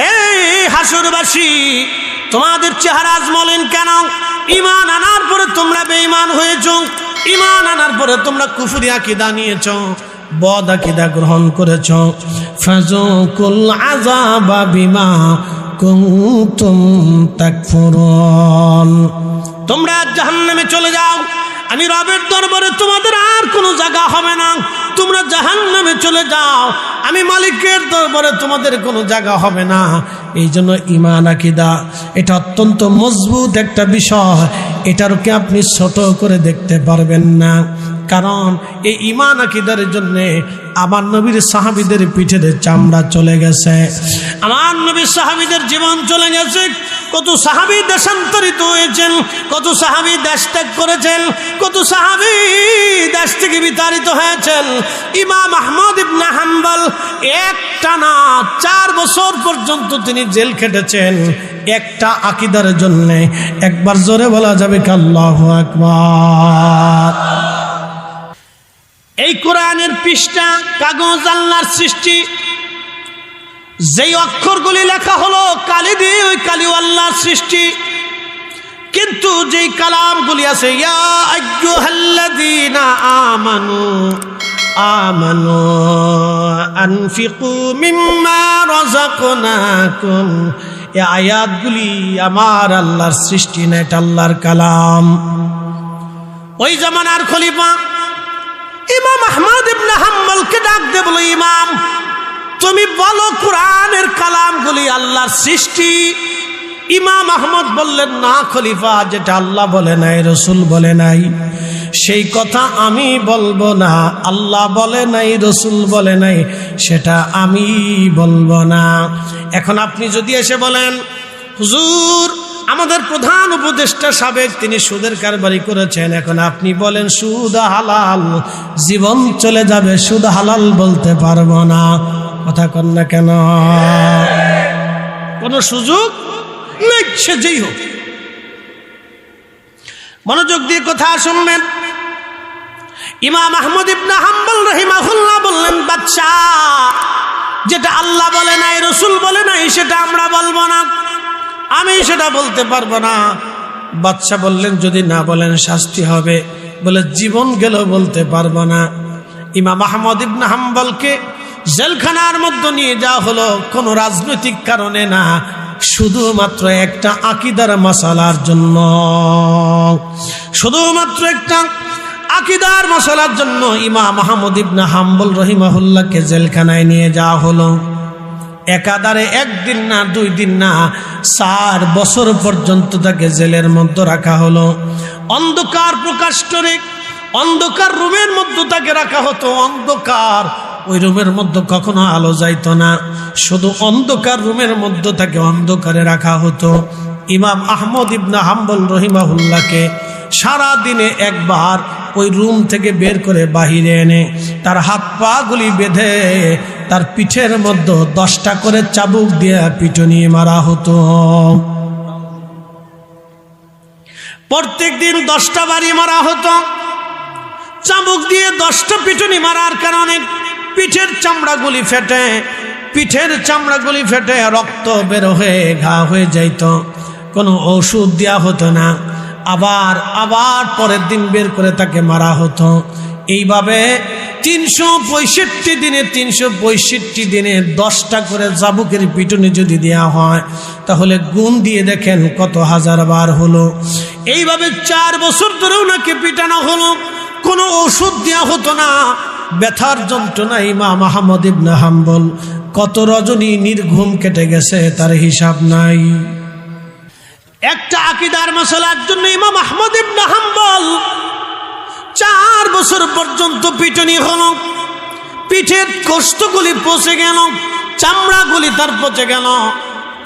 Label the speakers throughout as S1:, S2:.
S1: হে হাসরবাসী, তোমাদের চেহারা আজ মলিন কেন? ঈমান আনার পরে তোমরা বেঈমান হয়েছ, ঈমান আনার পরে তোমরা কুফরি আকীদা নিয়েছ, বদ আকীদা গ্রহণ করেছ। ফাযুকুল আযাবা বিমা কুনতুম তাকফুরুন। তোমরা জাহান্নামে চলে যাও, আমি রবের দরবারে তোমাদের আর কোনো জায়গা হবে না। তোমরা জাহান্নামে চলে যাও, আমি মালিকের দরবারে তোমাদের কোনো জায়গা হবে না। এই জন্য ঈমান আকীদা এটা অত্যন্ত মজবুত একটা বিষয়, এটারকে আপনি ছোট করে দেখতে পারবেন না। কারণ এই ঈমান আকীদার জন্য আমার নবীর সাহাবীদের পিঠের চামড়া চলে গেছে, আমার নবীর সাহাবীদের জীবন চলে গেছে। কত সাহাবী দেশান্তরিত হয়েছেন, কত সাহাবী দেশ ত্যাগ করেছেন, কত সাহাবী দেশ থেকে বিতাড়িত হয়েছেন। ইমাম আহমদ ইবনে হাম্বল একটানা 4 বছর পর্যন্ত তিনি জেল খেটেছেন একটা আকীদার জন্য। একবার জোরে বলা যাবে কি আল্লাহু আকবার। এই কোরআনের পৃষ্ঠা কাগজ আল্লাহর সৃষ্টি, যেই অক্ষরগুলি লেখা হলো কালি দিয়ে, ওই কালিও আল্লাহর সৃষ্টি। কিন্তু যেই কালামগুলি আছে, ইয়া আইয়ুহাল্লাযীনা আমানু আমানু আনফিকু মিম্মা রাযাকনাকুম, এই আয়াতগুলি আমার আল্লাহর সৃষ্টি না, এটা আল্লাহর কালাম। ওই জামানার খলিফা ইমাম আহমদ ইবনে হাম্বলকে ডাক দিয়ে বলো, ইমাম তুমি বলো কোরআনের কালামগুলি আল্লাহর সৃষ্টি। ইমাম আহমদ বললেন, না খলিফা, যেটা আল্লাহ বলে নাই, রসুল বলে নাই, সেই কথা আমি বলবো না। আল্লাহ বলে নাই, রসুল বলে নাই, সেটা আমি বলবো না। এখন আপনি যদি এসে বলেন, হুজুর আমাদের প্রধান উপদেষ্টা সাবেক তিনি সুদের কারবারি করেছেন, এখন আপনি বলেন সুদ হালাল, জীবন চলে যাবে, সুদ হালাল বলতে পারবো না। কথা কন না কেন? কোন সুযোগ নেই, সে যেই হোক। মনোযোগ দিয়ে কথা শুনবেন। ইমাম আহমদ ইবনে হাম্বল রাহিমাহুল্লাহ বললেন, বাদশা যেটা আল্লাহ বলে নাই, রসুল বলে নাই, সেটা আমরা বলবো না, আমি সেটা বলতে পারবো না। বাদশা বললেন, যদি না বলেন শাস্তি হবে। বলে জীবন গেল বলতে পারবো না। ইমাম আহমদ ইবনে হাম্বলকে জেলখানার মধ্যে নিয়ে যাওয়া হলো কোনো রাজনৈতিক কারণে না, শুধুমাত্র একটা আকীদার মাসালার জন্য, শুধুমাত্র একটা আকীদার মাসালার জন্য ইমাম আহমদ ইবনে হাম্বল রাহিমাহুল্লাহকে জেলখানায় নিয়ে যাওয়া হলো। একাধারে 1 দিন না 2 দিন না 4 বছর পর্যন্ত তাকে জেলের মধ্যে রাখা হলো। অন্ধকার প্রকাষ্টরে অন্ধকার রুমের মধ্যে তাকে রাখা হতো। অন্ধকার, ওই রুমের মধ্যে কখনো আলো যাইতো না, শুধু অন্ধকার রুমের মধ্যে তাকে অন্ধকারে রাখা হতো। ইমাম আহমদ ইবনে হাম্বল রহিমাহুল্লাহকে সারা দিনে একবার ওই রুম থেকে বের করে বাহিরে এনে তার হাত পা গুলি বেঁধে তার পিঠের মধ্যে 10টা করে চাবুক দিয়ে পিটুনি মারা হতো। প্রত্যেক দিন 10টা বাড়ি মারা হতো। চাবুক দিয়ে 10টা পিটুনি মারার কারণে পিঠের চামড়াগুলি ফেটে রক্ত বের হয়ে ঘা হয়ে যাইত। কোনো ওষুধ দেওয়া হতো না। আবার পরের দিন বের করে তাকে মারা হতো। এইভাবে 365 দিনে 10টা করে চাবুকের পিটুনি যদি দেওয়া হয়, তাহলে গুণ দিয়ে দেখেন কত হাজার বার হলো। এইভাবে 4 বছর ধরেও নাকি পিটানো হলো। কোনো ওষুধ দেওয়া হতো না। ব্যথার যন্ত্রণা ইমাম আহমদ ইবনে হাম্বল কত রজনী নির্ঘুম কেটে গেছে তার হিসাব নাই। একটা আকীদার মাসালার জন্য ইমাম আহমদ ইবনে হাম্বল 4 বছর পর্যন্ত পিটুনি হলো। পিঠের গোশতগুলি পচে গেল, চামড়াগুলি তার পচে গেল।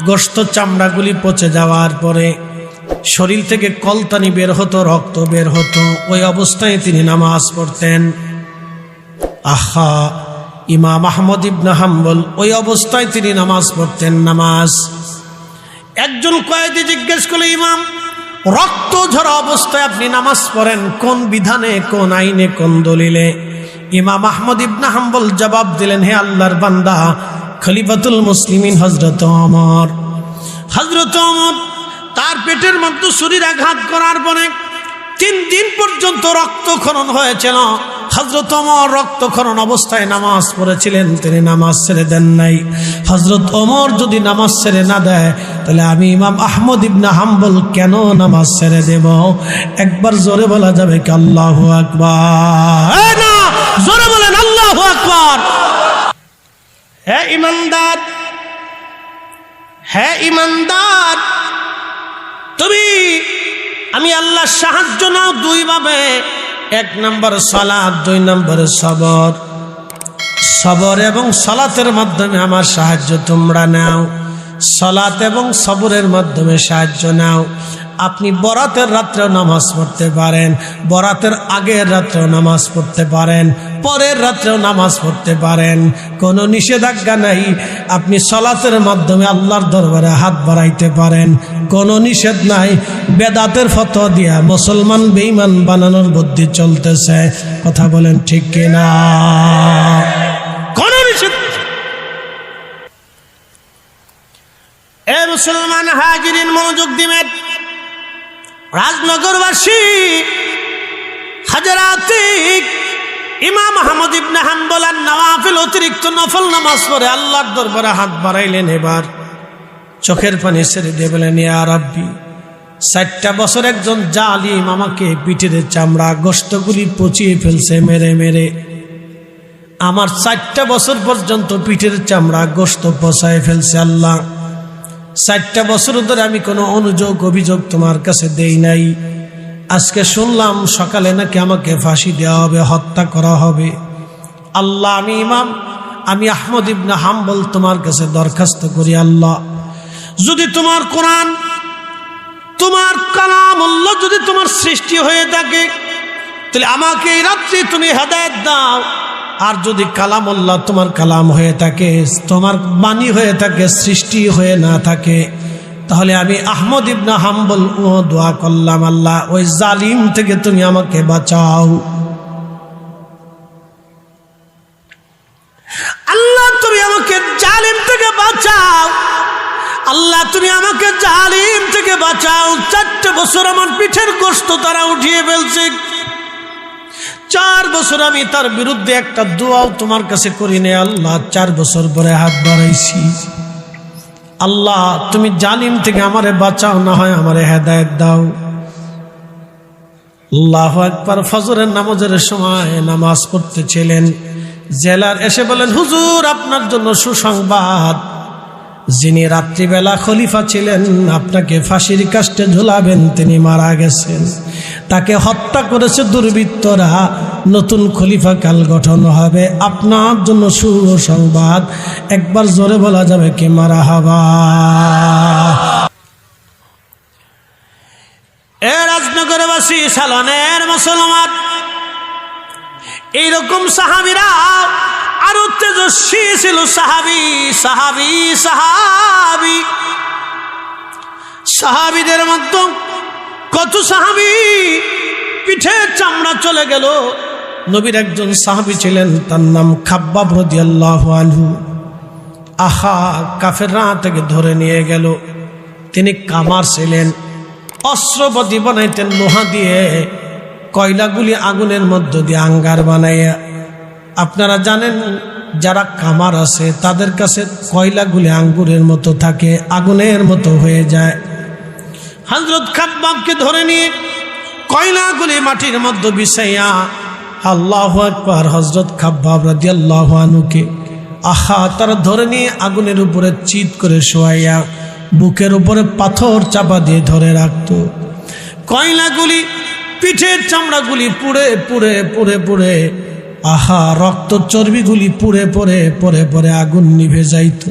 S1: গোশত চামড়াগুলি পচে যাওয়ার পরে শরীর থেকে কলতানি বের হতো, রক্ত বের হতো। ওই অবস্থায় তিনি নামাজ পড়তেন। আহা, ইমাম আহমদ ইবনে হাম্বল ওই অবস্থায় তিনি নামাজ পড়তেন। নামাজ একজন কয়েদি জিজ্ঞেস করল, ইমাম রক্ত ঝরা অবস্থায় আপনি নামাজ পড়েন কোন বিধানে, কোন আইনে, কোন দলিলে? ইমাম আহমদ ইবনে হাম্বল জবাব দিলেন, হে আল্লাহর বান্দা, খলিফাতুল মুসলিমিন হযরত ওমর তার পেটের মধ্যে ছুরির আঘাত করার পরে 3 দিন পর্যন্ত রক্তক্ষরণ হয়েছিল। হযরত ওমর রক্তক্ষরণ অবস্থায় নামাজ পড়েছিলেন, তিনি নামাজ ছেড়ে দেন নাই। হযরত ওমর যদি নামাজ ছেড়ে না দেয় তাহলে আমি ইমাম আহমদ ইবনে হাম্বল কেন নামাজ ছেড়ে দেব? একবার জোরে বলা যাবে কি আল্লাহু আকবার? না, জোরে বলেন আল্লাহু আকবার। হে ইমানদার, হে ইমানদার, তুমি আমি আল্লাহর সাহায্য নাও 2 ভাবে। 1 নম্বর সালাত, 2 নম্বরে সবর। সবর এবং সালাতের মাধ্যমে আমার সাহায্য তোমরা নাও, সালাত এবং সবরের মাধ্যমে সাহায্য নাও। আপনি বরাতের রাত্রেও নামাজ পড়তে পারেন, বরাতের আগের রাত্রেও নামাজ পড়তে পারেন, পরের রাত্রেও নামাজ পড়তে পারেন, কোনো নিষেধাজ্ঞা নাই। আপনি সালাতের মাধ্যমে আল্লাহর দরবারে হাত বাড়াইতে পারেন, কোনো নিষেধ নাই। বেদাতের ফতোয়া দিয়া মুসলমান বেঈমান বানানোর বুদ্ধি চলতেছে, কথা বলেন ঠিক কিনা? কোনো নিষেধ। এ মুসলমান হাজিরিন, মনোযোগ দিবেন। রাজনগরবাসী হাজরাতে ইমাম আহমদ ইবনে হাম্বল আর নওয়াফিল অতিরিক্ত নফল নামাজ পড়ে আল্লাহর দরবারে হাত বাড়াইলেন। এবার চোখের পানি ছেড়ে দিয়ে বলেন, ইয়া রাব্বি, 60টা বছর একজন জালিম আমাকে পিঠের চামড়া গোশতগুলি পচিয়ে ফেলছে মেরে মেরে। আমার 4টা বছর পর্যন্ত পিঠের চামড়া গোশত পচায় ফেলছে। আল্লাহ, 4টা বছর ধরে আমি কোনো অভিযোগ তোমার কাছে দেই নাই। আজকে শুনলাম সকালে নাকি আমাকে ফাঁসি দেওয়া হবে, হত্যা করা হবে। আল্লাহ, আমি আহমদ ইবনে হাম্বল তোমার কাছে দরখাস্ত করি, আল্লাহ, যদি তোমার কোরআন, তোমার কালামুল্লাহ যদি তোমার সৃষ্টি হয়ে থাকে তাহলে আমাকে এই রাত্রে তুমি হেদায়েত দাও। আর যদি কালামুল্লাহ তোমার কালাম হয়ে থাকে, তোমার বাণী হয়ে থাকে, সৃষ্টি হয়ে না থাকে, তাহলে আমি আহমদ ইবনে হাম্বল দোয়া করলাম, আল্লাহ ওই জালিম থেকে তুমি আমাকে বাঁচাও। আল্লাহ, তুমি আমাকে জালিম থেকে বাঁচাও। আল্লাহ, তুমি আমাকে জালিম থেকে বাঁচাও। 4টা বছর আমার পিঠের গোশত তারা উঠিয়ে ফেলছে। 4 বছর আমি তার বিরুদ্ধে একটা দোয়াও তোমার কাছে করি নে। আল্লাহ, 4 বছর পরে হাত বাড়াইছি। আল্লাহ, তুমি জালিম থেকে আমারে বাঁচাও, না হয় আমারে হেদায়েত দাও। আল্লাহু আকবার। ফজরের নামাজের সময় নামাজ পড়তেছিলেন, জেলার এসে বলেন, হুজুর আপনার জন্য সুসংবাদ, যিনি রাত্রিবেলা খলিফা ছিলেন, আপনাকে ফাঁসির কাস্টে ঝুলাবেন, তিনি মারা গেছেন। তাকে হত্যা করেছে দুর্বৃত্তরা। নতুন খলিফা কাল গঠন হবে, আপনার জন্য সুসংবাদ। একবার জোরে বলা যাবে কি মারহাবা? এ রাজনগরবাসী, সালনের মুসলমান, এইরকম সাহাবীরা আরো তেজস্বী ছিল। সাহাবীদের মধ্যে কত সাহাবী পিঠের চামড়া চলে গেল। নবীর একজন সাহাবী ছিলেন, তার নাম খাব্বাব রাদিয়াল্লাহু আনহু। কাফেররা থেকে ধরে নিয়ে গেল। তিনি কামার ছিলেন, অস্ত্রপতি বানাইতেন লোহা দিয়ে, কয়লাগুলি আগুনের মধ্য দিয়ে আঙ্গার বানাইয়া। আপনারা জানেন যারা কামার আছে তাদের কাছে কয়লাগুলি আঙ্গুরের মতো থাকে, আগুনের মতো হয়ে যায়। হযরত খাব্বাবকে ধরে নিয়ে কয়লাগুলি মাটির মধ্যে বিছাইয়া, আল্লাহু আকবার, হযরত খাব্বাব রাদিয়াল্লাহু আনহুকে তারা ধরে নিয়ে আগুনের উপরে চিৎ করে শোয়াইয়া বুকের উপরে পাথর চাপা দিয়ে ধরে রাখত। কয়লাগুলি, পিঠের চামড়াগুলি পুড়ে পুড়ে পুড়ে পুড়ে রক্ত চর্বিগুলি পুড়ে পড়ে পরে পরে আগুন নিভে যাইত।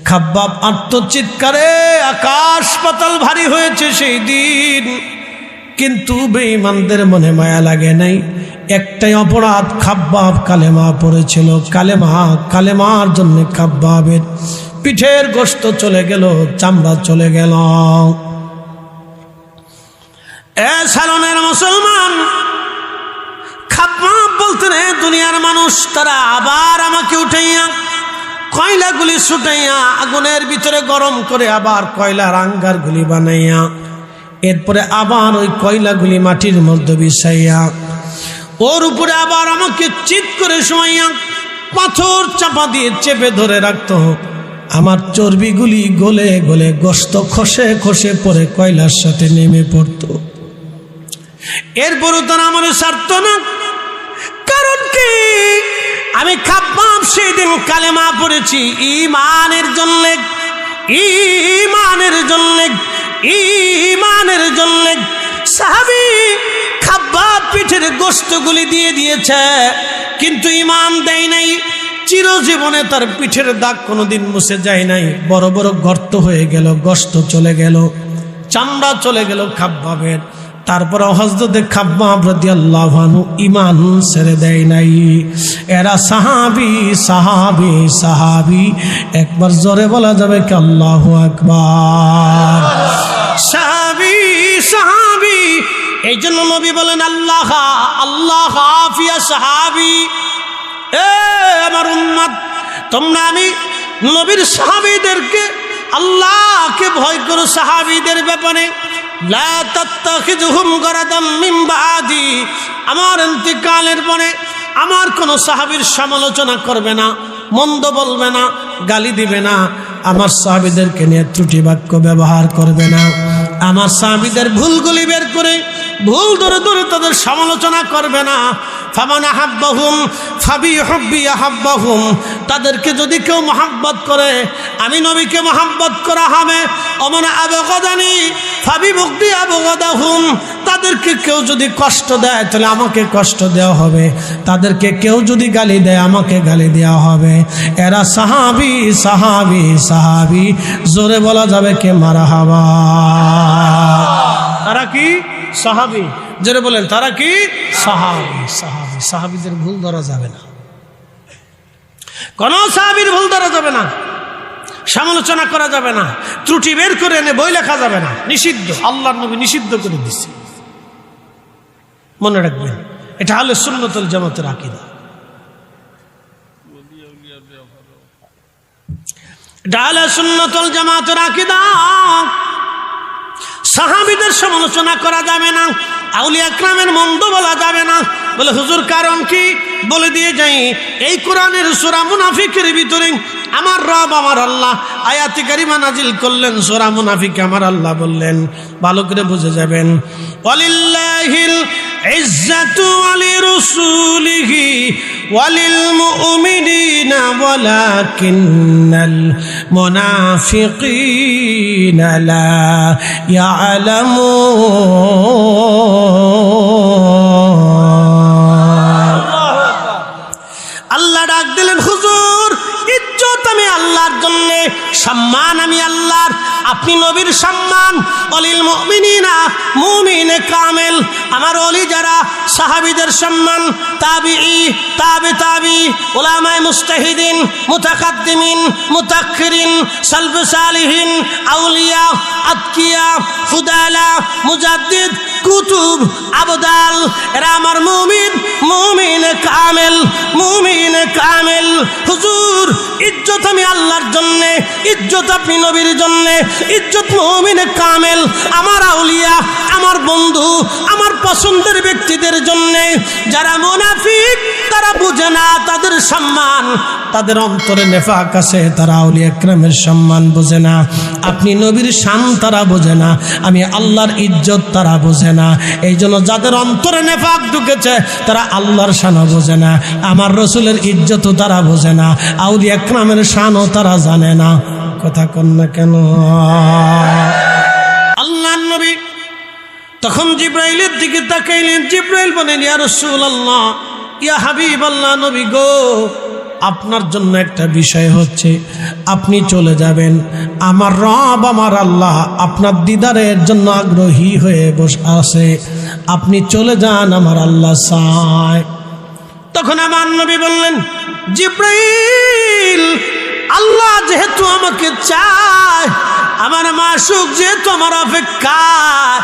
S1: খাব্বাব আত্মচিৎকারে আকাশ পাতাল ভারী হয়েছে সেই দিন, কিন্তু বেঈমানদের মনে মায়া লাগে নাই। একটাই অপরাধ, খাব্বাব কালেমা পড়েছিল। কালেমার জন্য খাব্বাবের পিঠের গোশত চলে গেল, চামড়া চলে গেল। এ সালনের মুসলমান, খাব্বাব বলতেন, দুনিয়ার মানুষ তারা আবার আমাকে উঠাইয়া কয়লাগুলি ছুটাইয়া আগুনের ভিতরে গরম করে আবার কয়লার আঙ্গারগুলি বানাইয়া এরপরে আবার ওই কয়লাগুলি মাটির মধ্যে বিছাইয়া ওর উপরে আবার আমাকে চিৎ করে শোয়াইয়া পাথর চাপা দিয়ে চেপে ধরে রাখতো। আমার চর্বিগুলি গলে গলে গোশত খসে খসে পরে কয়লার সাথে নেমে পড়তো। এরপরও তারা আমার ছাড়তো না। কারণ কি? আমি খাব্বাব সেই দিন কালেমা পড়েছি ঈমানের জন্য, ঈমানের জন্য, ঈমানের জন্য। সাহাবী খাব্বাব পিঠের গোশতগুলি দিয়ে দিয়েছে, কিন্তু ঈমান দেয় নাই। চিরজীবনে তার পিঠের দাগ কোনোদিন মুছে যায় নাই। বড় বড় গর্ত হয়ে গেল, গোশত চলে গেল, চামড়া চলে গেল খাব্বাবের। তারপর হযরতে খাব্বাব রাদিয়াল্লাহু আনহু ঈমান ছেড়ে দেয় নাই। এরা সাহাবী সাহাবী সাহাবী। একবার জোরে বলা যাবে কি আল্লাহু আকবার? সাহাবী সাহাবী। এই জন্য নবী বলেন আল্লাহ আল্লাহ হাফিয়া সাহাবী। এ আমার উম্মত, তোমরা আমি নবীর সাহাবীদেরকে আল্লাহকে ভয় করো। সাহাবীদের ব্যাপারে লা তাত্তাখিযুহুম গারাদাম মিন বাদি, আমার ইন্তিকালের পরে আমার কোন সাহাবীর সমালোচনা করবে না, মন্দ বলবে না, গালি দিবে না। আমার সাহাবীদেরকে নিয়ে ত্রুটি বাক্য ব্যবহার করবে না। আমার সাহাবীদের ভুলগুলি বের করে ভুল ধরে ধরে তাদের সমালোচনা করবে না। ফামান আহাব্বাহুম ফাবিহুব্বি আহাব্বাহুম, তাদেরকে যদি কেউ মহব্বত করে আমি নবীকে মহব্বত করা হবে। ওমান আবগাদানি ফাবিবুগদি আবগাদাহুম, তাদেরকে কেউ যদি কষ্ট দেয় তাহলে আমাকে কষ্ট দেওয়া হবে। তাদেরকে কেউ যদি গালি দেয় আমাকে গালি দেওয়া হবে। এরা সাহাবী সাহাবী সাহাবী। জোরে বলা যাবে কে মারহাবা? তারা কি সাহাবী? জোরে বলেন তারা কি সাহাবী সাহাবী। সাহাবীদের ভুল ধরা যাবে না, কোন সাহাবীর ভুল ধরা যাবে না, সমালোচনা করা যাবে না, ত্রুটি বের করে এনে বই লেখা যাবে না, নিষিদ্ধ। আল্লাহর নবী নিষিদ্ধ করে দিয়েছে। মনে রাখবেন, এটা আহলে সুন্নাত ওয়াল জামাতের আকীদা। এটা আহলে সুন্নাত ওয়াল জামাতের আকীদা। সাহাবীদের সমালোচনা করা যাবে না, আউলিয়া কেরামের মন্দ বলা যাবে না। বলে হুজুর কারণ কি? বলে দিয়ে যাই। এই কোরআনের সূরা মুনাফিকের ভিতরে আমার রব আমার আল্লাহ আয়াতে কারিমা নাজিল করলেন। সূরা মুনাফিকে আমার আল্লাহ বললেন, ভালো করে বুঝে যাবেন, ওয়ালিল্লাহিল ইজ্জাতু ওয়ালিরাসূলিহি ওয়ালিল মুমিনিনা ওয়ালাকিন্নাল মুনাফিকিনা লা ইয়ালামুন। আল্লাহ ডাক দিলেন, হুজুর ইজ্জত আমি আল্লাহর জন্য, সম্মান আমি আল্লাহর, আপনি নবীর সম্মান। অলিল মুমিনিনা, মুমিনে কামেল আমার অলি যারা, সাহাবীদের সম্মান, তাবিঈ তাবে তাবি, উলামায়ে মুজতাহিদিন, মুতাকাদ্দিমিন মুতাআখিরিন, সালফে সালিহিন, আউলিয়া আতকিয়া, ফুদালা, মুজাদ্দিদ, কুতুব, আবদাল, এরা আমার মুমিন, মুমিনে কামেল, মুমিনে কামেল। হুজুর ইজ্জত আমি আল্লাহর জন্য, ইজ্জত আপনি নবীর জন্য, ইজ্জত মুমিনে কামেল আমার আউলিয়া, আমার বন্ধু, আমার পছন্দের ব্যক্তিদের জন্য। যারা মুনাফিক তারা বুঝে না তাদের সম্মান, তাদের অন্তরে নেফাক আছে, তারা আউলিয়া কেরামের সম্মান বোঝে না। আপনি নবীর শান তারা বোঝে না, আমি আল্লাহর ইজ্জত তারা বোঝে না। এই জন্য যাদের অন্তরে নেফাক ঢুকেছে তারা আল্লাহর শানও বোঝে না, আমার রসুলের ইজ্জতও তারা বোঝে না, আউলিয়া কেরামের শানও তারা জানে না। কথা কন না কেন? আল্লাহর নবী তখন জিব্রাইলের দিকে তাকাইলেন। জিব্রাইল বলেন, ইয়া রাসূলুল্লাহ, ইয়া হাবিবাল্লাহ, নবী গো, আপনার জন্য একটা বিষয় হচ্ছে, আপনি চলে যাবেন। আমার রব আমার আল্লাহ আপনার দিদারের জন্য আগ্রহী হয়ে বসে আছে, আপনি চলে যান, আমার আল্লাহ চায়। তখন আমার নবী বললেন, জিব্রাইল, আল্লাহ যেহেতু আমাকে চায়, আমার মাশউক যেহেতু আমার অপেক্ষায়,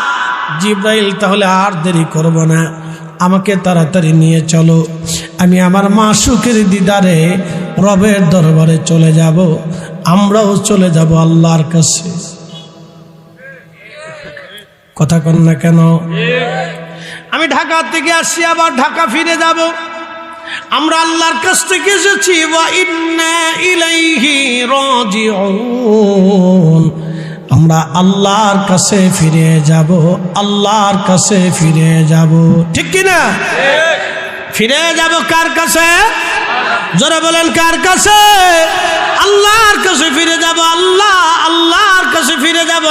S1: জিব্রাইল তাহলে আর দেরি করব না, আমাকে তাড়াতাড়ি নিয়ে চলো, আমি আমার মাশউকের দিদারে রবের দরবারে চলে যাব, আমরাও চলে যাব আল্লাহর কাছে। কথা কন না কেন? আমি ঢাকা থেকে আসছি, আবার ঢাকা ফিরে যাব। আমরা আল্লাহর কাছ থেকে এসেছি, ওয়া ইন্না ইলাইহি রাজিউন। আমরা আল্লাহর কাছে ফিরে যাব, আল্লাহর কাছে ফিরে যাব। ঠিক কি না? ফিরে যাব কার কাছে? জোরে বলেন, কার কাছে? আল্লাহর কাছে ফিরে যাব। আল্লাহর কাছে ফিরে যাব।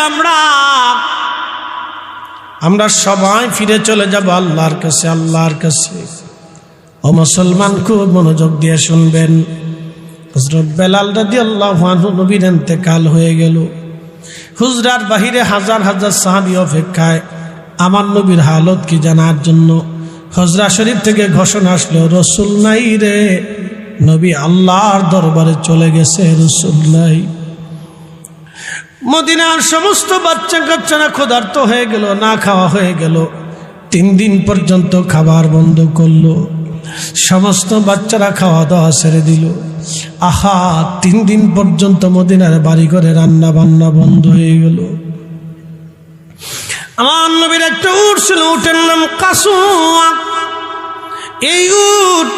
S1: আমরা সবাই ফিরে চলে যাব আল্লাহর কাছে, আল্লাহর কাছে। ও মুসলমান, খুব মনোযোগ দিয়ে শুনবেন। হযরত বেলাল রাদিয়াল্লাহু আনহু নবীর ইন্তেকাল হয়ে গেল। হুজরার বাহিরে হাজার হাজার সাহাবী অপেক্ষায় আমার নবীর হালত কি জানার জন্য। হুজরা শরীফ থেকে ঘোষণা আসলো, রাসূল নাই রে, নবী আল্লাহর দরবারে চলে গেছে, রাসূল নাই। মদিনার সমস্ত বাচ্চা কাচ্চারা ক্ষুধার্ত হয়ে গেল, না খাওয়া হয়ে গেল। 3 দিন পর্যন্ত খাবার বন্ধ করলো। সমস্ত বাচ্চারা খাওয়া দাওয়া ছেড়ে দিল। আহা, 3 দিন পর্যন্ত মদিনার বাড়ি ঘরে রান্না বান্না বন্ধ হয়ে গেল। আমার নবীর একটা উট ছিল, উটের নাম কাসুয়া। এই উট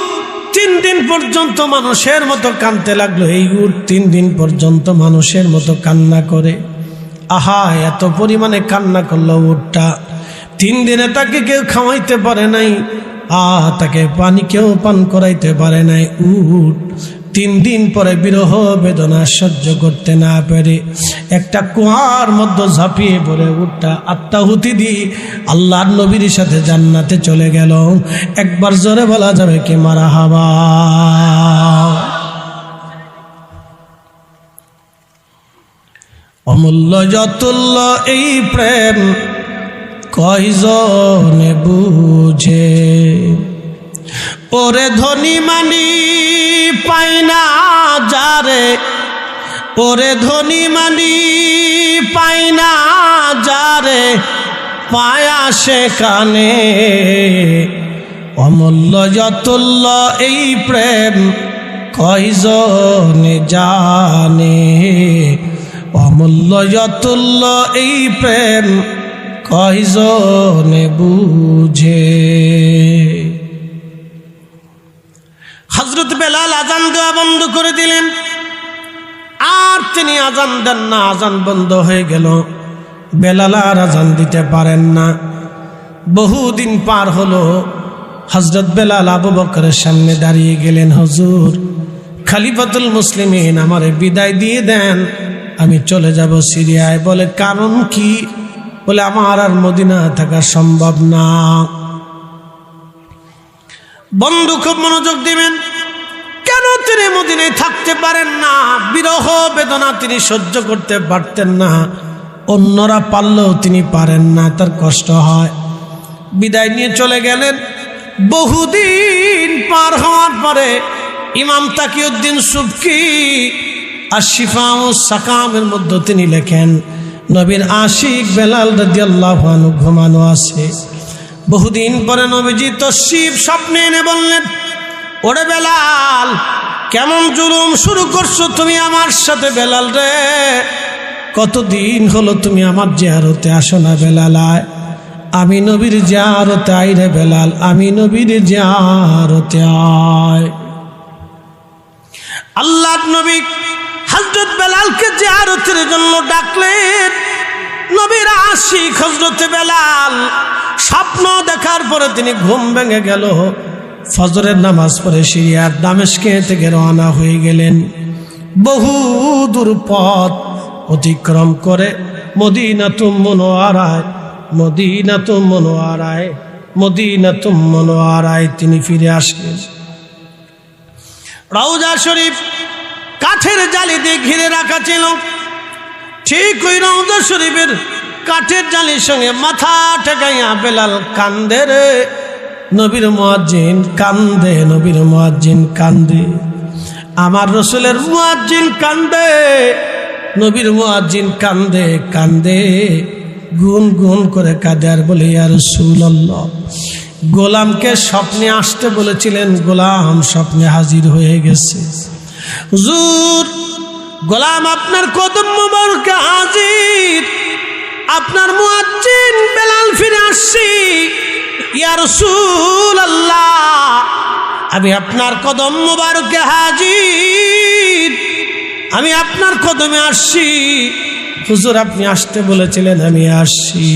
S1: 3 দিন পর্যন্ত মানুষের মতো কাঁদতে লাগলো। এই উট 3 দিন পর্যন্ত মানুষের মতো কান্না করে। আহা, এত পরিমাণে কান্না করলো উটটা। 3 দিনে তাকে কেউ খাওয়াইতে পারে নাই, তাকে পানি কেউ পান করাইতে পারে নাই। উট 3 দিন পরে বিরহ বেদনা সহ্য করতে না পেরে একটা কুয়ার মধ্যে ঝাঁপিয়ে পড়ে উটটা আত্মাহুতি দিয়ে আল্লাহর নবীর সাথে জান্নাতে চলে গেল। একবার জোরে বলা যাবে কি মারহাবা? অমূল্য যতুল্য এই প্রেম কয়জনে বুঝে। ওরে ধনী মানি পাই না যারে, ওরে ধনী মানি পাই না যারে, পায়া সেখানে। অমূল্য যতুল্য এই প্রেম কয়জনে জানে, অমূল্য যতুল্য এই প্রেম কয়জনে বুঝে। হযরত বেলাল আজান দেওয়া বন্ধ করে দিলেন, আর তিনি আজান দেন না। আজান বন্ধ হয়ে গেল, বেলাল আর আজান দিতে পারেন না। বহুদিন পার হলো। হযরত বেলাল আবু বকরের সামনে দাঁড়িয়ে গেলেন, হুজুর, খলিফাতুল মুসলিমিন, আমারে বিদায় দিয়ে দেন, আমি চলে যাব সিরিয়ায়। বলে, কারণ কি? বলে, আমার আর মদিনা থাকা সম্ভব না। বন্ধু, খুব মনোযোগ দিবেন। কেন তিনি মদিনায় থাকতে পারেন না? বিরহ বেদনা তিনি সহ্য করতে পারতেন না। অন্যরা পারলেও তিনি পারেন না, তার কষ্ট হয়। বিদায় নিয়ে চলে গেলেন। বহুদিন পার হওয়ার পরে ইমাম তাকিউদ্দিন সুবকি আর শিফা ও সাকামের মধ্যে তিনি লেখেন, নবীর আশিক বেলাল রাদিয়াল্লাহু আনহু ঘুমানো আছে। বহুদিন পরে নবীজি তশরিফ স্বপ্নে এনে বললেন, ওরে বেলাল, কেমন জুলুম শুরু করছো তুমি আমার সাথে বেলাল রে? কতদিন হলো তুমি আমার জিয়ারতে আসো না বেলাল? আমি নবীর জিয়ারতে আই রে বেলাল, আমি নবীর জিয়ারতে আয়। আল্লাহর নবী হযরত বেলালকে জিয়ারতের জন্য ডাকলেন। নবীর আশিক হযরত বেলাল স্বপ্ন দেখার পরে তিনি ঘুম ভেঙে গেল। ফজরের নামাজ পড়ে সিরিয়ার দামেস্কে থেকে রওনা হয়ে গেলেন। বহু দূর পথ অতিক্রম করে মদিনাতুল মুনওয়ারায়, মদিনাতুল মুনওয়ারায়, মদিনাতুল মুনওয়ারায় তিনি ফিরে আসলেন। রওজা শরীফ কাঠের জালি দিয়ে ঘিরে রাখা ছিল। ঠিক ওই রওজা শরীফের কাঠের জালির সঙ্গে মাথা ঠেকাইয়া বেলাল কান্দে রে। নবীর মুয়াজ্জিন কান্দে, নবীর মুয়াজ্জিন কান্দে, আমার রাসূলের মুয়াজ্জিন কান্দে, নবীর মুয়াজ্জিন কান্দে কান্দে গুন গুন করে কাঁদে আর বলে, ইয়া রাসূলুল্লাহ, গোলামকে স্বপ্নে আসতে বলেছিলেন, গোলাম স্বপ্নে হাজির হয়ে গেছে। হুজুর গোলাম আপনার কদম মোবারকে হাজির, আপনার মুয়াজ্জিন বেলাল ফিরে আসছি। ইয়া রাসূলুল্লাহ আমি আপনার কদম মোবারকে হাজির, আমি আপনার কদমে আসছি। হুজুর আপনি আসতে বলেছিলেন, আমি আসছি।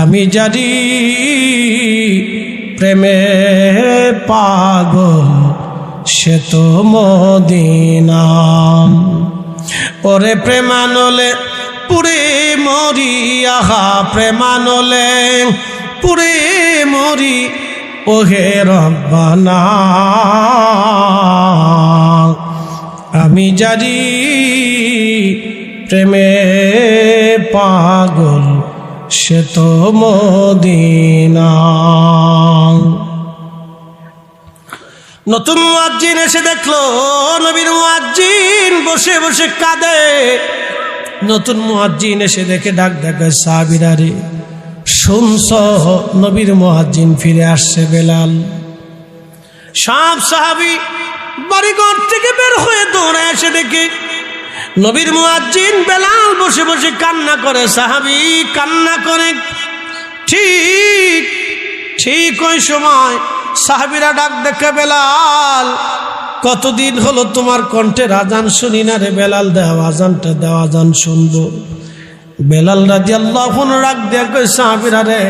S1: আমি জানি প্রেমে পাগল সে তো মদিনা, ওরে প্রেমানলে পুরে মরি, আহা প্রেমানলে পুরে মরি, ওহে রব্বানা। আমি জানি প্রেমে পাগল সে তো মদিনা। নতুন মুয়াজ্জিন এসে দেখলো নবীর মুয়াজ্জিন বসে বসে কাঁদে। নতুন মুয়াজ্জিন এসে দেখে ডাক দেখে সাহাবীরা রে, শুনছ নবীর মুয়াজ্জিন ফিরে আসছে বেলাল। সব সাহাবী বাড়িঘর থেকে বের হয়ে দৌড়ে এসে দেখে নবীর মুয়াজ্জিন বেলাল বসে বসে কান্না করে। সাহাবী কান্না করে। ঠিক ঠিক ওই সময় সাহাবীরা ডাক দেখে, বেলাল কতদিন হলো তোমার কণ্ঠের আজান শুনি না রে বেলাল, দেও আজানটা দেও, আজান শুনবো। বেলাল রাদিয়াল্লাহু আনহু ডাক দেখে, সাহাবীরা রে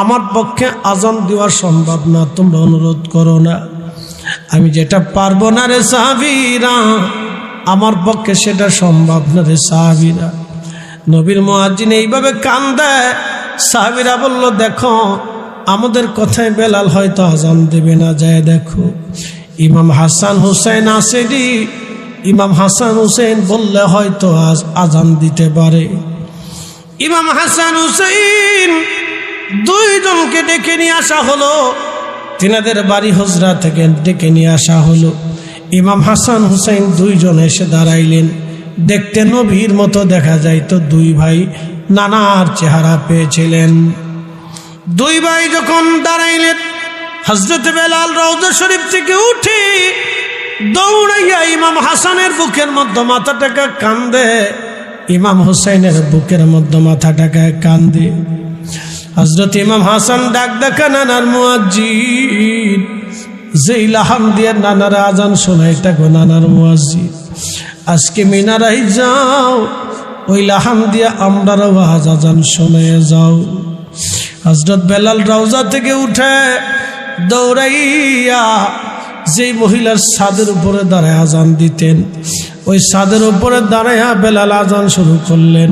S1: আমার পক্ষে আজান দেওয়া সম্ভব না, তোমরা অনুরোধ করো না, আমি যেটা পারবো না রে সাহাবীরা, আমার পক্ষে সেটা সম্ভব না রে সাহাবীরা। নবীর মুয়াজ্জিন এইভাবে কান্দে। সাহাবীরা বলল, দেখো আমাদের কথায় বেলাল হয়তো আজান দেবে না, যায় দেখো ইমাম হাসান হুসেন আসেনি, ইমাম হাসান হুসেন বললে হয়তো আজান দিতে পারে। ইমাম হাসান হুসেন দুইজনকে ডেকে নিয়ে আসা হলো, তিনাদের বাড়ি হুজরা থেকে ডেকে নিয়ে আসা হলো। ইমাম হাসান হুসেন দুইজন এসে দাঁড়াইলেন। দেখতে নবীর মতো দেখা যায় তো দুই ভাই নানার চেহারা পেয়েছিলেন। দুই ভাই যখন দাঁড়াইলেন, হযরত বেলাল রওজা শরীফ থেকে উঠে দৌড়াইয়া ইমাম হাসানের বুকের মধ্যে মাথাটাকে কান্দে, ইমাম হুসাইনের বুকের মধ্যে মাথাটাকে কান্দে। হযরত ইমাম হাসান ডাক দেখা, নানার মুয়াজ্জিন যেই লাহাম দিয়ে নানার আজান শোনাই থাকো, নানার মুয়াজ্জিন আজকে মিনারাই যাও, ওই লাহাম দিয়ে আমরাও আজান শোনায় যাও। হযরত বেলাল রওজা থেকে উঠে দৌড়াইয়া যেই মহিলার ছাদের উপরে দাঁড়ায় আজান দিতেন, ওই ছাদের উপরে দাঁড়াইয়া বেলাল আজান শুরু করলেন।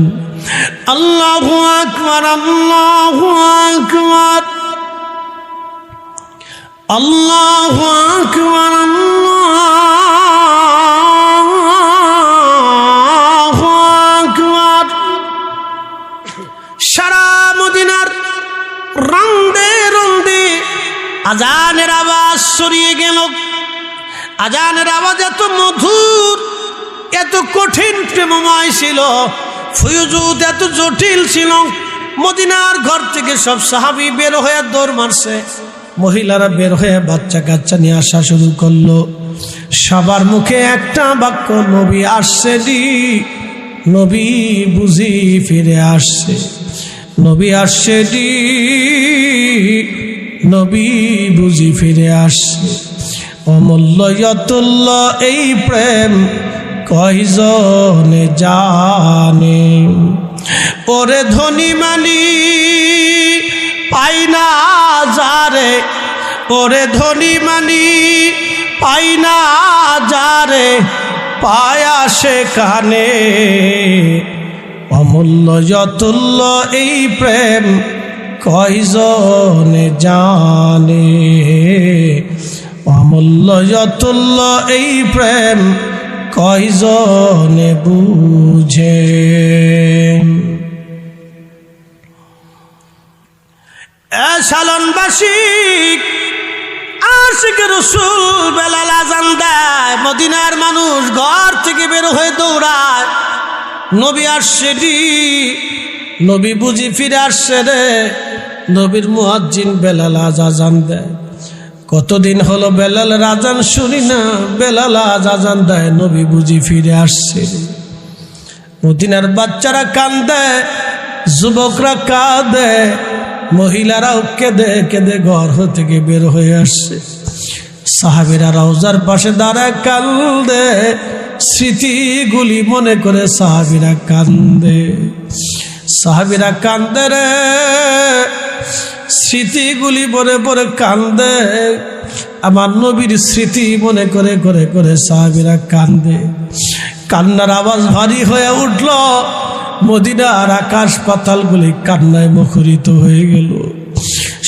S1: আল্লাহু আকবার, আল্লাহু আকবার, আল্লাহু আকবার, আল্লাহু আকবার। সারা মদিনার রন্দে রন্দে আজানের আওয়াজ ছড়িয়ে গেল। আজানের আওয়াজ এত মধুর, এত কঠিন প্রেমময় ছিল, ফয়জুদ এত জটিল ছিল। মদিনার ঘর থেকে সব সাহাবী বের হয়ে দৌড় মারছে, মহিলারা বের হয়ে বাচ্চা কাচ্চা নিয়ে আসা শুরু করলো। সবার মুখে একটা বাক্য, নবী আসছে দি, নবী বুঝি ফিরে আসছে, নবী আসছে দি, নবী বুঝি ফিরে আসছে। অমূল্যতুল্য এই প্রেম কয়জনে জানে, ওরে ধনী মানি পাই না যারে, ওরে ধনী মানি পাই না যারে, পায়া সেখানে। অমূল্যতুল্য এই প্রেম কয়জনে জানে, অমূল্যতুল্য এই প্রেম কয়জনে বুঝে। সালনবাসী আশিক রাসূল বেলাল আজান দেয়, মদিনার মানুষ ঘর থেকে বের হয়ে দৌড়ায়, নবী আসছে রে, নবী বুঝি ফিরে আসছে রে। নবীর মুয়াজ্জিন বেলাল আজান দেয়। কতদিন হলো বেলালের আজান শুনি না, বেলাল আজ আজান দেয়, নবী বুঝি ফিরে আসছে। মদিনার বাচ্চারা কান্দে, যুবকরা কাঁদে, মহিলারাও কেঁদে কেঁদে ঘর থেকে বের হয়ে আসছে। সাহাবীরা রওজার পাশে দাঁড়ায় কান্দে, স্মৃতিগুলি মনে করে সাহাবীরা কান্দে। সাহাবীরা কান্দে রে, স্মৃতিগুলি মনে পড়ে কান্দে, আমার নবীর স্মৃতি মনে করে করে করে সাহাবীরা কান্দে। কান্নার আওয়াজ ভারী হয়ে উঠল, মদিনার আকাশ পাতালগুলি কান্নায় মুখরিত হয়ে গেল।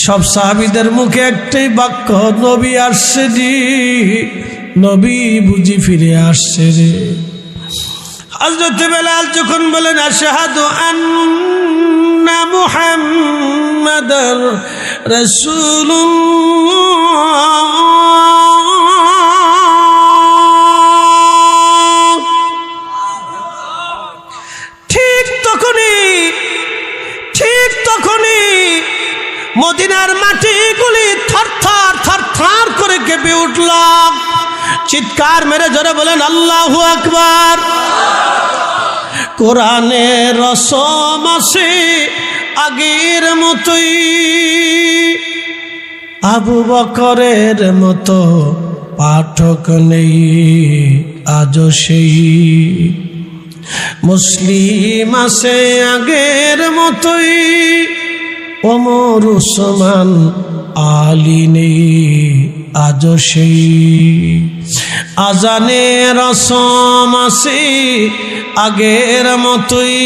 S1: সব সাহাবীদের মুখে একটাই বাক্য, নবী আসছে রে, নবী বুঝি ফিরে আসছে রে। হযরত বেলাল যখন বলেন আশহাদু আন্না মুহাম্মাদার রাসূলুল্লাহ, ঠিক তখনই মদিনার মাটিগুলি থরথর থরথর করে কেঁপে উঠল। চিৎকার মেরে জোরে বলেন আল্লাহু আকবার। কোরআনের রসম আছে আগের মতোই, আবু বকরের মতো পাঠক নেই আজও সেই, মুসলিম আছে আগের মতোই, ওমর উসমান আলী নেই আজও সেই, আজানে রসম আছে আগের মতোই,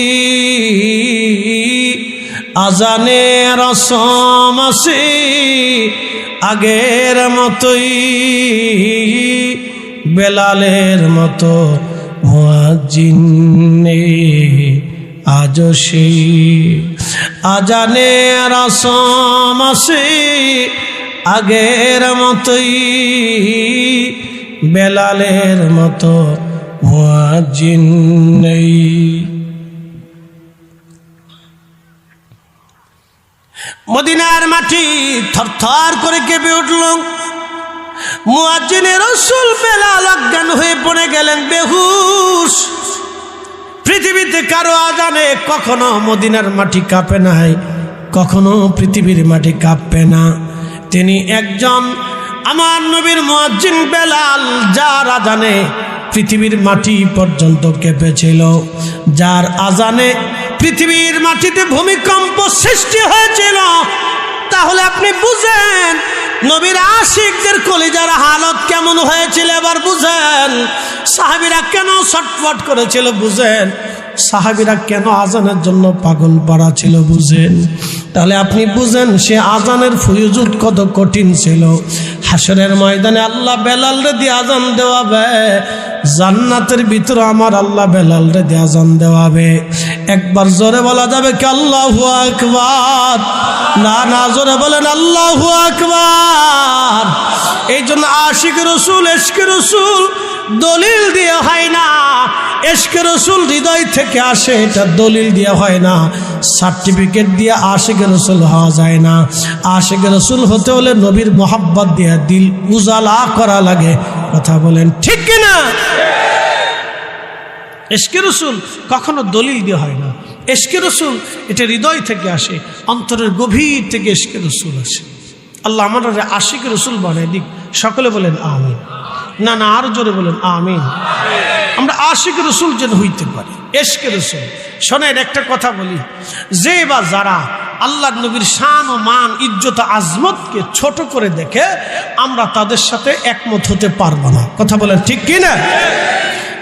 S1: আজানে রসম আছে আগের মতোই, বেলালের মতো মুয়াজ্জিন নেই আজও সেই, আজানে রসম আছে আগের মতোই, বেলালের মতো মুয়াজ্জিন নেই। মদিনার মাটি থরথর করে কেঁপে উঠল। মুয়াজ্জিনে রাসূল বেলাল অজ্ঞান হয়ে পড়ে গেলেন, বেহুশ। পৃথিবীতে কারো আজানে কখনো মদিনার মাটি কাঁপে নাই, কখনো পৃথিবীর মাটি কাঁপবে না। তিনি একজন আমার নবীর মুয়াজ্জিন বেলাল, যার আজানে পৃথিবীর মাটি পর্যন্ত কেঁপেছিল, যার আজানে পৃথিবীর মাটিতে ভূমিকম্প সৃষ্টি হয়েছিল। তাহলে আপনি বুঝেন নবীর আশিকদের কলিজার হালত কেমন হয়েছিল। এবার বুঝেন সাহাবীরা কেন ছটফট করেছিল, বুঝেন সাহাবীরা কেন আজানের জন্য পাগল পাড়া ছিল, বুঝেন। তাহলে আপনি বুঝেন সে আজানের ফয়জুত কত কঠিন ছিল। হাসরের ময়দানে আল্লাহ বেলাল রে দিয়ে আজান দেওয়াবে, জান্নাতের ভিতরে আমার আল্লাহ বেলাল রে দিয়ে আজান দেওয়াবে। একবার জোরে বলা যাবে কি আল্লাহু আকবার? না না, জোরে বলেন আল্লাহু আকবার। এই জন্য আশিক রসুল, ইশকে রসুল দলিল দিয়ে হয় না, ইশকে রসুল হৃদয় থেকে আসে, এটা দলিল দিয়ে হয় না, সার্টিফিকেট দিয়ে আশিক রসুল হওয়া যায় না। আশিক রসুল হতে হলে নবীর মোহাব্বত দিয়ে দিল উজালা করা লাগে। কথা বলেন ঠিক কিনা? ইশকে রসুল কখনো দলিল দিয়ে হয় না, ইশকে রসুল এটা হৃদয় থেকে আসে, অন্তরের গভীর থেকে ইশকে রসুল আসে। আল্লাহ আমাদের আশিক রসুল বানায় দিক। সকলে বলেন আমিন। না না, আরো জোরে বলেন আমিন। আমরা আশিক রসুল যেন হইতে পারি, ইশকে রসুল। শোনেন একটা কথা বলি, যে বা যারা আল্লাহ নবীর শান ও মান, ইজ্জত, আজমতকে ছোট করে দেখে, আমরা তাদের সাথে একমত হতে পারবো না। কথা বলেন ঠিক কিনা?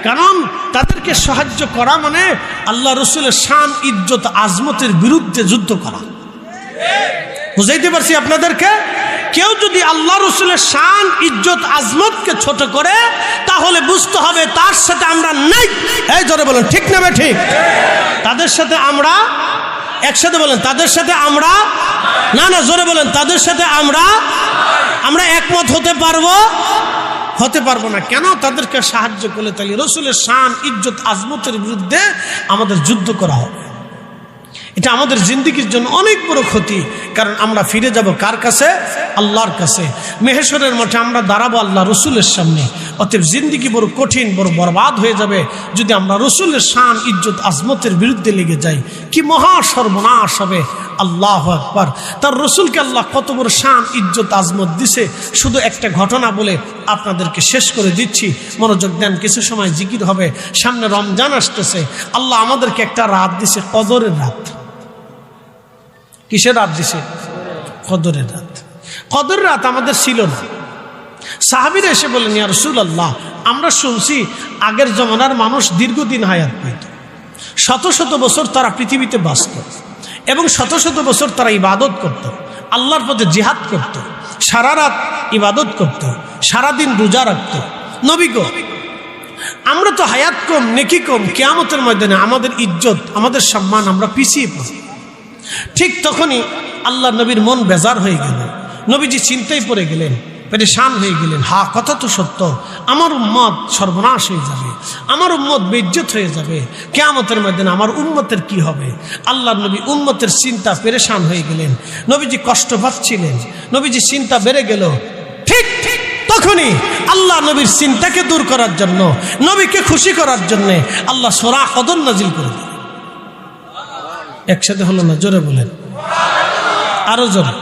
S1: কারণ তাদেরকে সাহায্য করা মানে আল্লাহ রসুলের শান, ইজ্জত, আজমতের বিরুদ্ধে যুদ্ধ করা। বুঝাইতে পারছি আপনাদেরকে? কেউ যদি আল্লাহ রসুলের শান, ইজ্জত, আজমতকে ছোট করে, তাহলে বুঝতে হবে তার সাথে আমরা নাই। এই জোরে বলেন ঠিক না? ঠিক। তাদের সাথে আমরা একসাথে বলেন, তাদের সাথে আমরা না না, জোরে বলেন, তাদের সাথে আমরা একমত হতে পারবো না। কেন? তাদেরকে সাহায্য করলে তাহলে রসুলের শান, ইজ্জত, আজমতের বিরুদ্ধে আমাদের যুদ্ধ করা হবে। এটা আমাদের জিন্দেগির জন্য অনেক বড় ক্ষতি। কারণ আমরা ফিরে যাব কার কাছে? আল্লাহর কাছে। মেহেশরের মাঠে আমরা দাঁড়াবো আল্লাহ রসুলের সামনে। অতএব জিন্দিগি বড় কঠিন, বড় বরবাদ হয়ে যাবে যদি আমরা রসুলের শান ইজ্জত আজমতের বিরুদ্ধে লেগে যাই। কি মহা সর্বনাশ হবে। আল্লাহু আকবার। তার রসুলকে আল্লাহ কত বড় শান ইজ্জত আজমত দিছে। শুধু একটা ঘটনা বলে আপনাদেরকে শেষ করে দিচ্ছি, মনোযোগ দেন। কিছু সময় জিকির হবে, সামনে রমজান আসতেছে। আল্লাহ আমাদেরকে একটা রাত দিছে, কদরের রাত। কিসের রাত দিছে? কদরের রাত। কদরের রাত আমাদের ছিল না। সাহাবীরা এসে বলেন, ইয়া রাসূলুল্লাহ, আমরা শুনছি আগের জমানার মানুষ দীর্ঘদিন হায়াত পেত, শত শত বছর তারা পৃথিবীতে বাঁচত এবং শত শত বছর তারা ইবাদত করত, আল্লাহর পথে জিহাদ করত, সারা রাত ইবাদত করত, সারাদিন রোজা রাখত। নবী গো, আমরা তো হায়াত কম, নেকি কম, কিয়ামতের ময়দানে আমাদের ইজ্জত, আমাদের সম্মান আমরা পিছিয়ে পড়ি। ঠিক তখনই আল্লাহ নবীর মন বেজার হয়ে গেল। নবীজি চিন্তায় পড়ে গেলেন, পেরেশান হয়ে গেলেন। হা, কথা তো সত্য, আমার উম্মত সর্বনাশ হয়ে যাবে, আমার উম্মত বেইজ্জত হয়ে যাবে, কিয়ামতের ময়দানে আমার উম্মতের কি হবে। আল্লাহ নবী উম্মতের চিন্তা পেরেশান হয়ে গেলেন। নবীজি কষ্ট পাচ্ছিলেন, নবীজি চিন্তা বেড়ে গেল। ঠিক ঠিক তখনই আল্লাহ নবীর চিন্তাকে দূর করার জন্য, নবীকে খুশি করার জন্য আল্লাহ সূরা কদর নাজিল করে দিলেন। একসাথে হলো না? জোরে বলেন, আরো জোরে।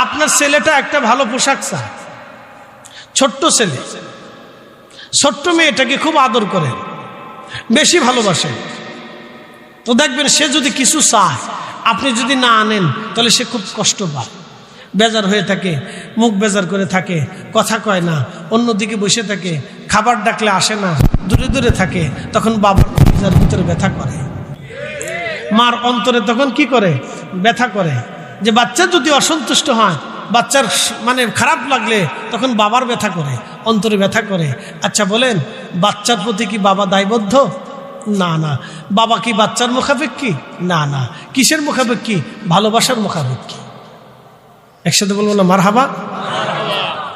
S1: আপনার ছেলেটা একটা ভালো পোশাক চায়, ছোট্ট ছেলে, ছোট্ট মেয়েটাকে খুব আদর করে, বেশি ভালোবাসে। তো দেখবেন সে যদি কিছু চায়, আপনি যদি না আনেন তাহলে সে খুব কষ্ট পায়, বেজার হয়ে থাকে, মুখ বেজার করে থাকে, কথা কয় না, অন্যদিকে বসে থাকে, খাবার ডাকলে আসে না, দূরে দূরে থাকে। তখন বাবার ভিতরে ব্যথা করে, মার অন্তরে তখন কি করে? ব্যথা করে। যে বাচ্চা যদি অসন্তুষ্ট হয়, বাচ্চার মানে খারাপ লাগলে তখন বাবার ব্যথা করে, অন্তরে ব্যথা করে। আচ্ছা বলেন, বাচ্চার প্রতি কি বাবা দায়বদ্ধ? না না। বাবা কি বাচ্চার মুখাপেক্ষী? না না। কিসের মুখাপেক্ষী? ভালোবাসার মুখাপেক্ষী। একসাথে বলবো না মারহাবা?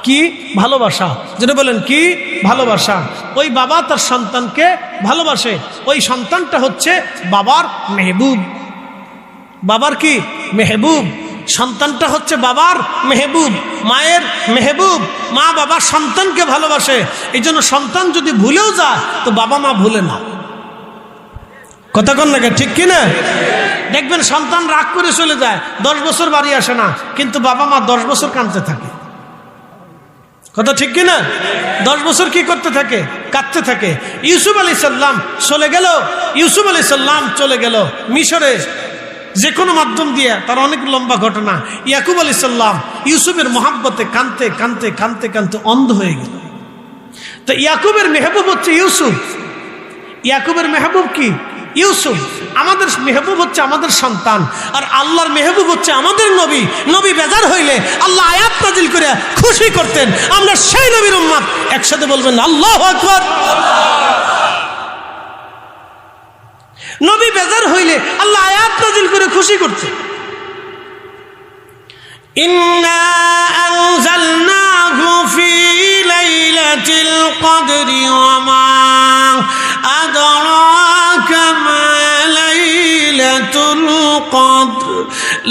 S1: কি ভালোবাসা? যেটা বলেন কি ভালোবাসা। ওই বাবা তার সন্তানকে ভালোবাসে, ওই সন্তানটা হচ্ছে বাবার মেহবুব। বাবার কি মেহবুব, সন্তানটা হচ্ছে বাবার মেহবুব, মায়ের মেহবুব। মা বাবা সন্তানকে ভালোবাসে। এই জন্য সন্তান যদি ভুলেও যায় তো বাবা মা ভুলে না। কথা কন না, ঠিক কিনা? দেখবেন সন্তান রাগ করে চলে যায়, 10 বছর বাড়ি আসে না, কিন্তু বাবা মা 10 বছর কাঁদতে থাকে। কথা ঠিক কিনা? 10 বছর কি করতে থাকে? কাঁদতে থাকে। ইউসুফ আলাইহিস সালাম চলে গেল, ইউসুফ আলাইহিস সালাম চলে গেল মিশরে, যে কোনো মাধ্যম দিয়ে। তার অনেক লম্বা ঘটনা। ইয়াকুব আলাইহিস সালাম ইউসুফের মহাব্বতে কাঁদতে কাঁদতে কাঁদতে কাঁদতে অন্ধ হয়ে গেল। তো ইয়াকুবের মেহবুব হচ্ছে ইউসুফ। ইয়াকুবের মেহবুব কি? ইউসুফ। আমাদের মেহবুব হচ্ছে আমাদের সন্তান, আর আল্লাহর মেহবুব হচ্ছে আমাদের নবী। নবী বেজার হইলে আল্লাহ আয়াত নাজিল করে খুশি করতেন। আমরা সেই নবীর উম্মত। একসাথে বলবেন আল্লাহু আকবার। নবী বেজার হইলে আল্লাহ আয়াত নাজিল করে খুশি করতেন। ইন্না আনজালনাহু ফি লাইলাতিল কদরি ওয়া মা আদরাকা মা লাইলাতুল কদর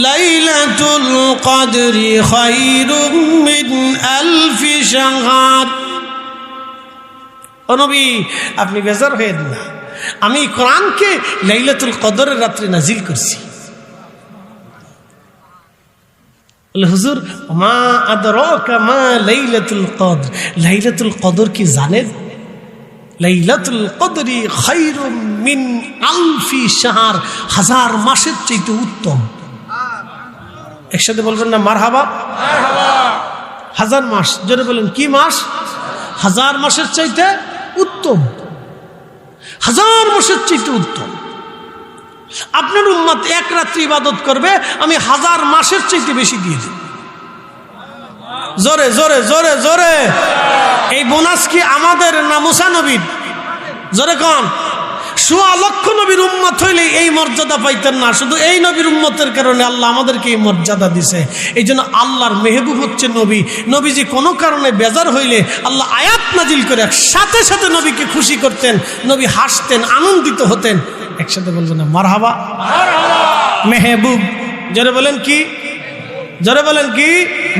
S1: লাইলাতুল কদরি খায়রুম মিন আলফি শাহর। ও নবী, আপনি বেজার হয়েন না, আমি কোরআনকে লাইলাতুল কদরের রাত্রে নাজিল করছি। হুজুর, মা আদরাকা মা লাইলাতুল কদর, লাইলাতুল কদর কি জানেন? লাইলাতুল কদরি খায়রুম মিন আলফি শাহর, 1000 মাসের চাইতে উত্তম। একসাথে বলবেন না মারহাবা? মারহাবা। 1000 মাস, জোরে বলেন কি মাস? 1000 মাসের চাইতে উত্তম। 1000 মাসের চাইতে উত্তম। আপনার উম্মত এক রাত্রি ইবাদত করবে, আমি 1000 মাসের চাইতে বেশি দিয়ে দেব। জোরে জোরে জোরে জোরে। এই বোনাস কি আমাদের না মুসা নবীর? জোরে কোন? 1.25 লক্ষ নবীর উম্মত হইলে এই মর্যাদা পাইতেন না। শুধু এই নবীর উম্মতের কারণে আল্লাহ আমাদেরকে এই মর্যাদা দিছে। এই জন্য আল্লাহর মেহবুব হচ্ছে নবী। নবীজি কোনো কারণে বেজার হইলে আল্লাহ আয়াত নাজিল করে সাথে সাথে নবীকে খুশি করতেন। নবী হাসতেন, আনন্দিত হতেন। একসাথে বলবেন না মারহাবা? মেহবুব। যারা বলেন কি জোরে বলেন কি?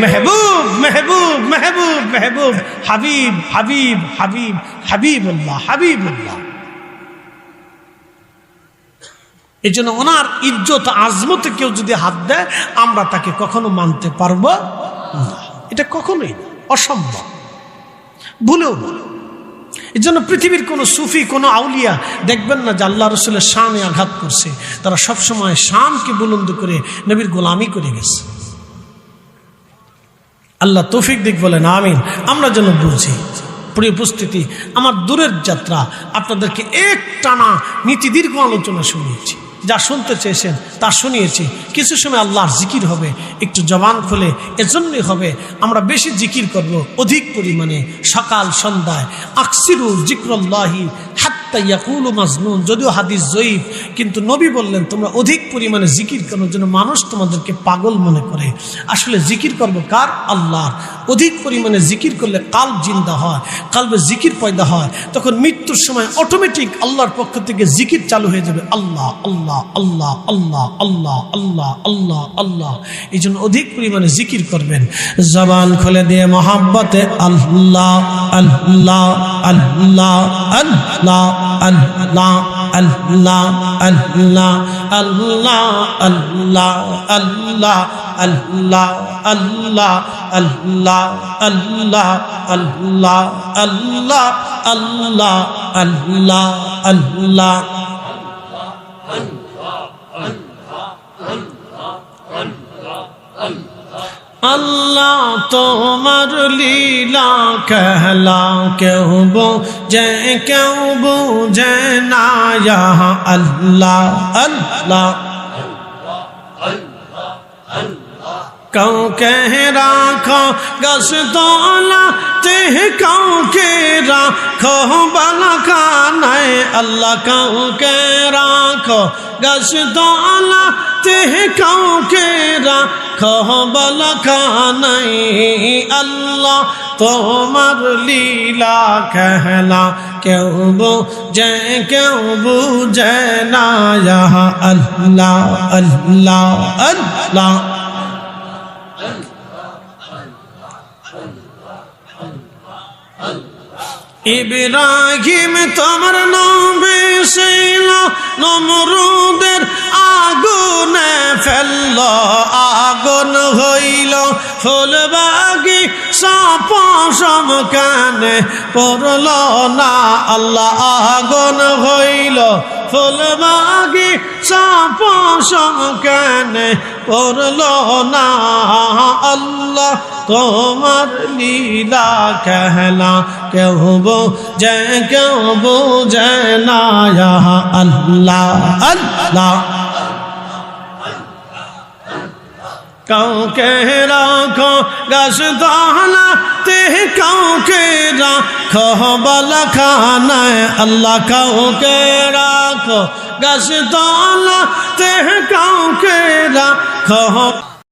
S1: মেহবুব মেহবুব মেহবুব মেহবুব, হাবিব হাবিব হাবিব, হাবিবুল্লাহ হাবিবুল্লাহ। এই জন্য ওনার ইজ্জত আজমতে কেউ যদি হাত দেয় আমরা তাকে কখনো মানতে পারবো না, এটা কখনোই অসম্ভব, ভুলেও না। এই জন্য পৃথিবীর কোনো সুফি, কোনো আউলিয়া দেখবেন না যে আল্লাহ রসুলের শানে আঘাত করছে, তারা সবসময় শানকে বুলন্দ করে নবীর গোলামি করে গেছে। আল্লাহ তৌফিক দিক বলেন আমিন। আমরা যেন বুঝি। প্রিয় উপস্থিতি, আমার দূরের যাত্রা আপনাদেরকে এক টানা নীতি দীর্ঘ আলোচনা শুনিয়েছি, যা শুনতে চেয়েছেন তা শুনিয়েছি। কিছু সময় আল্লাহর জিকির হবে, একটু জবান খুলে, এজন্যই হবে আমরা বেশি জিকির করব, অধিক পরিমাণে, সকাল সন্ধ্যায়। আকসিরু জিক্রুল্লাহি হাত্তা ইয়াকুলু মাজনুন, যদিও হাদিস জয়ীফ, কিন্তু নবী বললেন তোমরা অধিক পরিমাণে জিকির করো যেন মানুষ তোমাদেরকে পাগল মনে করে। আসলে জিকির করবো কার? আল্লাহর। অধিক পরিমাণে জিকির করলে কাল্ব জিন্দা হয়, কালবে জিকির পয়দা হয়, তখন মৃত্যুর সময় অটোমেটিক আল্লাহর পক্ষ থেকে জিকির চালু হয়ে যাবে, আল্লাহ আল্লাহ আল্লাহ আল্লাহ আল্লাহ আল্লাহ আল্লাহ আল্লাহ। এই জন্য অধিক পরিমাণে জিকির করবেন, জবান খুলে দিয়ে মহাব্বতে আল্লাহ আল্লাহ আল্লাহ আল্লাহ আল্লাহ আল্লাহ আল্লাহ আল্লাহ আল্লাহ আল্লাহ আল্লাহ আল্লাহ আল্লাহ আল্লাহ আল্লাহ আল্লাহ আল্লাহ আল্লাহ আল্লাহ। আল্লাহ তোমার লীলা कहला কেউ বোঝে কেউ বোঝে না, আল্লাহ আল্লাহ। কাউকে রাখো গাছ তলাতে, কাউকে রাখো বালাখানায়, আল্লাহ কাউকে রাখো গাছ তলাতে, কাউকে রাখো বালাখানায়, আল্লাহ তোমার লীলা कहला কেউ বোঝে কেউ বোঝে না, আল্লাহ আল্লাহ আল্লাহ। ইব্রাহিম তোমার নবী ছিল, নমরুদের আগুনে ফেলল, আগুন হইল ফুলবাগি সাপসম কানে পড়ল না, আল্লাহ আগুন হইল ফুলবাগি সাপসম কানে পড়ল না, আল্লাহ তোমার লীলা कहला কেউ বোঝে কেউ বোঝে না, আল্লাহ আল্লাহ। কাউকে রাখো গাছ তলাতে, কাউকে রাখো বালাখানায়, আল্লাহ কাউকে রাখো গাছ তলাতে, কাউকে রাখো